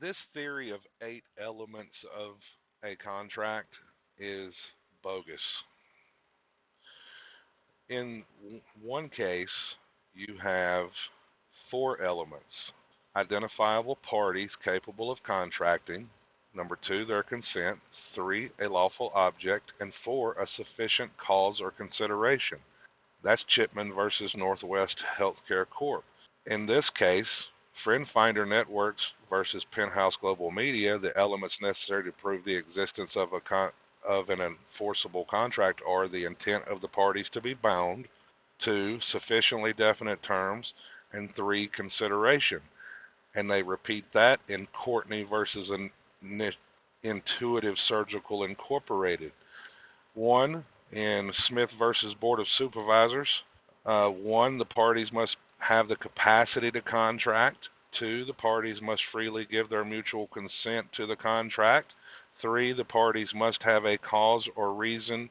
This theory of 8 elements of a contract is bogus. In one case, you have 4 elements: identifiable parties capable of contracting, number 2, their consent, 3, a lawful object, and 4, a sufficient cause or consideration. That's Chipman versus Northwest Healthcare Corp. In this case, Friend Finder Networks versus Penthouse Global Media, the elements necessary to prove the existence of an enforceable contract are the intent of the parties to be bound, 2, sufficiently definite terms, and 3, consideration. And they repeat that in Courtney versus Intuitive Surgical Incorporated. 1, in Smith versus Board of Supervisors, 1, the parties must have the capacity to contract. 2, the parties must freely give their mutual consent to the contract. 3, the parties must have a cause or reason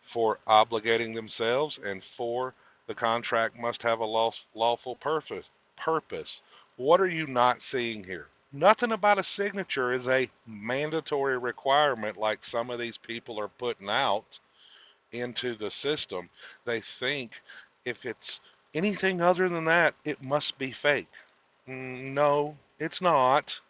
for obligating themselves. And 4, the contract must have a lawful purpose. What are you not seeing here? Nothing about a signature is a mandatory requirement like some of these people are putting out into the system. They think if it's anything other than that, it must be fake. No, it's not.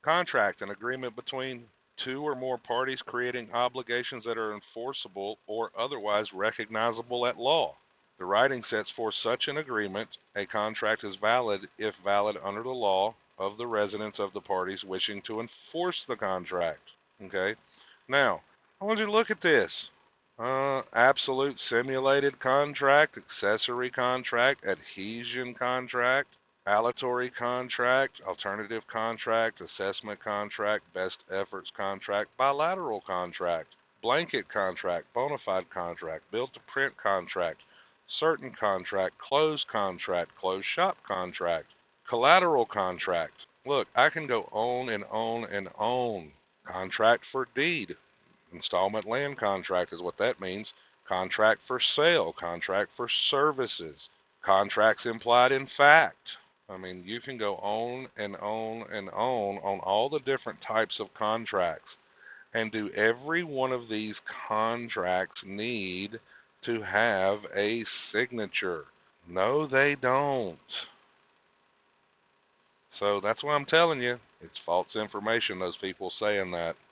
Contract, an agreement between two or more parties creating obligations that are enforceable or otherwise recognizable at law. The writing sets forth such an agreement. A contract is valid if valid under the law of the residents of the parties wishing to enforce the contract. Okay. Now, I want you to look at this. Absolute simulated contract, accessory contract, adhesion contract, aleatory contract, alternative contract, assessment contract, best efforts contract, bilateral contract, blanket contract, bona fide contract, built to print contract, certain contract, closed shop contract, collateral contract. Look, I can go on and on and on. Contract for deed, installment land contract is what that means. Contract for sale, contract for services, contracts implied in fact. I mean, you can go on and on and on all the different types of contracts. And do every one of these contracts need to have a signature? No, they don't. So that's what I'm telling you. It's false information, those people saying that.